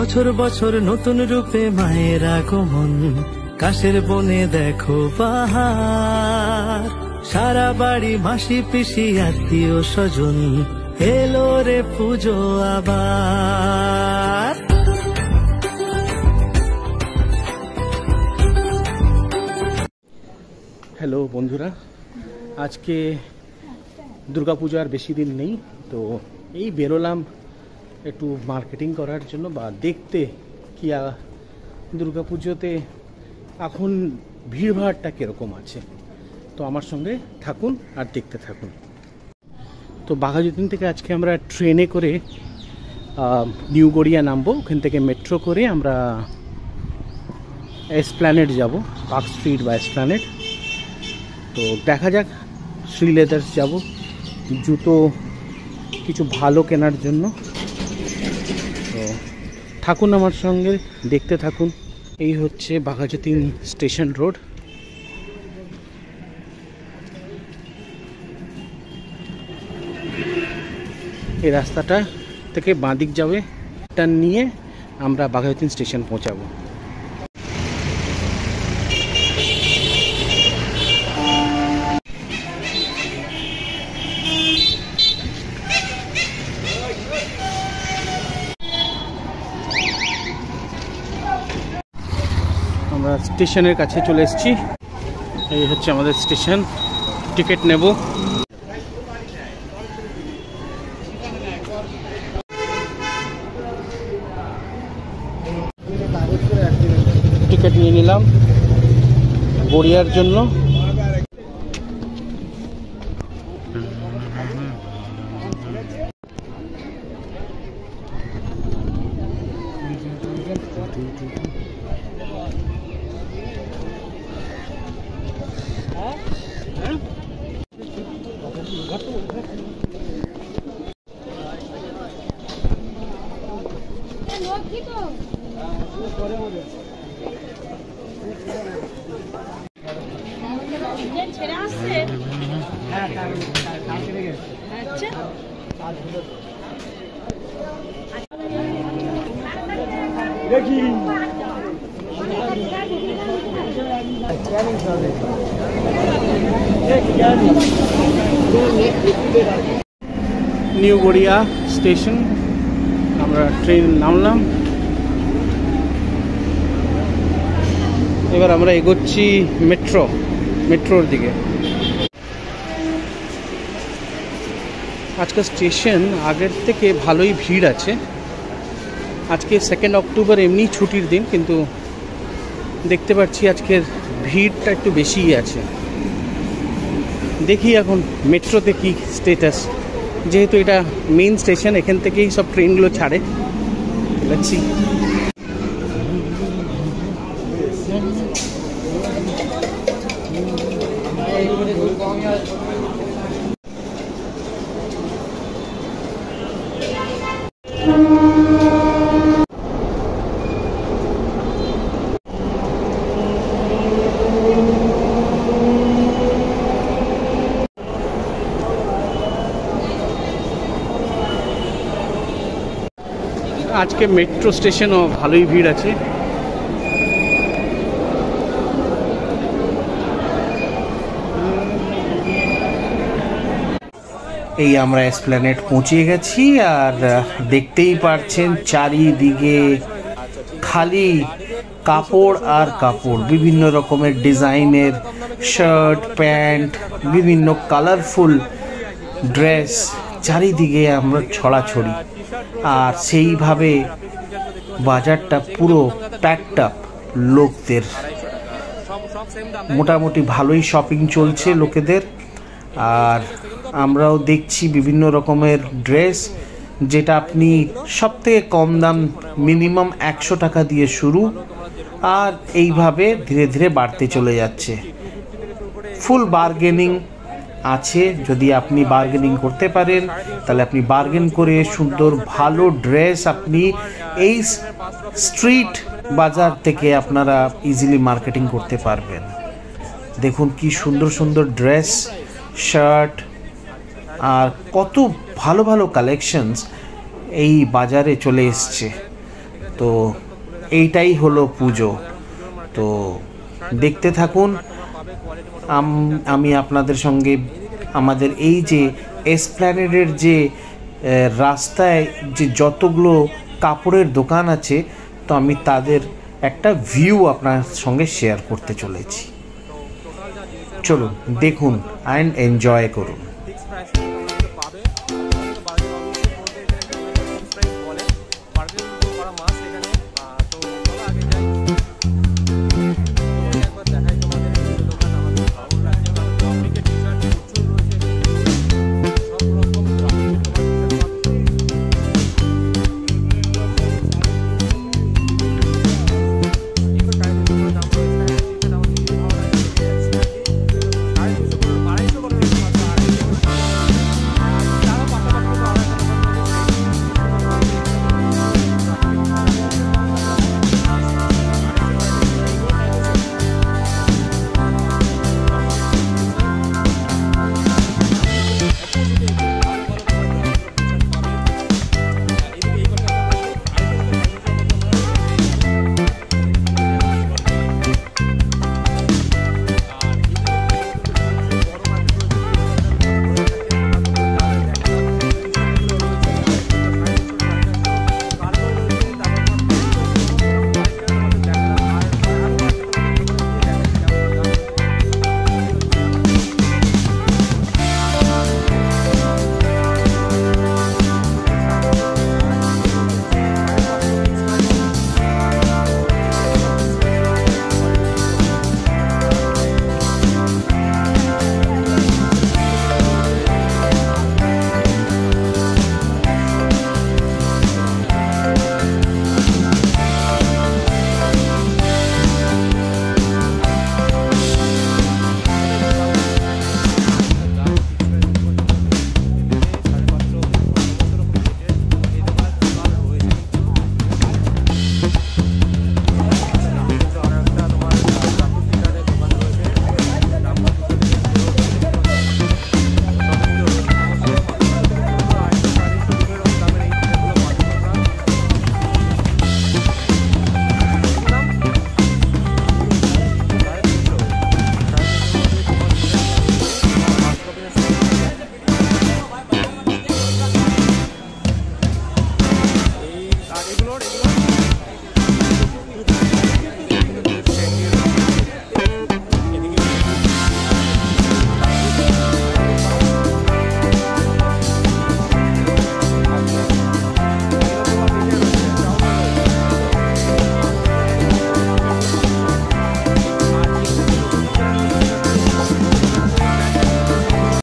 বছর বছর নতুন রূপে মায়ের আগমন, কাশের বনে দেখো পাহাড়, সারা বাড়ি মাসি পিসি আত্মীয় স্বজন, এলো রে পুজো আবার। হ্যালো বন্ধুরা, আজকে দুর্গাপূজা আর বেশি দিন নেই, তো এই বেরোলাম একটু মার্কেটিং করার জন্য বা দেখতে কি দুর্গাপুজোতে এখন ভিড়ভাড়টা কীরকম আছে। তো আমার সঙ্গে থাকুন আর দেখতে থাকুন। তো বাঘাযতীন থেকে আজকে আমরা ট্রেনে করে নিউ গড়িয়া নামবো, ওখান থেকে মেট্রো করে আমরা এসপ্ল্যানেড যাব, পার্ক স্ট্রিট বা এসপ্ল্যানেড। তো দেখা যাক, শ্রী লেদার্স যাব জুতো কিছু ভালো কেনার জন্য। তো থাকুন আমার সঙ্গে, দেখতে থাকুন। এই হচ্ছে বাঘাযতীন স্টেশন রোড। এই রাস্তাটা থেকে বাঁদিক যাবে, টার্ন নিয়ে আমরা বাঘাযতীন স্টেশন পৌঁছাবো। আমরা স্টেশনের কাছে চলে এসেছি। এই হচ্ছে আমাদের স্টেশন, টিকিট নেব। টিকিট নিয়ে নিলাম গড়িয়ার জন্য। নিউ গড়িয়া স্টেশন, আমরা ট্রেন নামলাম। এবার আমরা এগোচ্ছি মেট্রোর দিকে। আজকে স্টেশন আগের থেকে ভালোই ভিড় আছে। আজকে 2 অক্টোবর এমনি ছুটির দিন, কিন্তু দেখতে পাচ্ছি আজকের ভিড়টা একটু বেশিই আছে। দেখি এখন মেট্রোতে কি স্টেটাস, যেহেতু এটা মেইন স্টেশন, এখান থেকেই সব ট্রেনগুলো ছাড়ে। দেখছি আজকে মেট্রো স্টেশনও ভালোই ভিড় আছে। এই আমরা এসপ্ল্যানেড পৌঁছে গেছি, আর দেখতেই পাচ্ছেন চারিদিকে খালি কাপড় আর কাপড়, বিভিন্ন রকমের ডিজাইনের শার্ট প্যান্ট, বিভিন্ন কালারফুল ড্রেস চারিদিকে আমরা ছড়াছড়ি। আর সেইভাবে বাজারটা পুরো প্যাকড আপ লোকদের, মোটামুটি ভালোই শপিং চলছে লোকেদের। আর আমরাও দেখছি বিভিন্ন রকমের ড্রেস, যেটা আপনি সবথেকে কম দাম মিনিমাম 100 টাকা দিয়ে শুরু, আর এইভাবে ধীরে ধীরে বাড়তে চলে যাচ্ছে। ফুল বার্গেনিং আছে, যদি আপনি বার্গেনিং করতে পারেন তাহলে আপনি বার্গেন করে সুন্দর ভালো ড্রেস আপনি এই স্ট্রিট বাজার থেকে আপনারা ইজিলি মার্কেটিং করতে পারবেন। দেখুন কি সুন্দর সুন্দর ড্রেস, শার্ট, আর কত ভালো ভালো কালেকশনস এই বাজারে চলে এসছে। তো এইটাই হলো পুজো। তো দেখতে থাকুন, আমি আপনাদের সঙ্গে আমাদের এই যে এসপ্ল্যানেডের যে রাস্তায় যে যতগুলো কাপড়ের দোকান আছে, তো আমি তাদের একটা ভিউ আপনার সঙ্গে শেয়ার করতে চলেছি। চলুন দেখুন অ্যান্ড এনজয় করুন। পাবে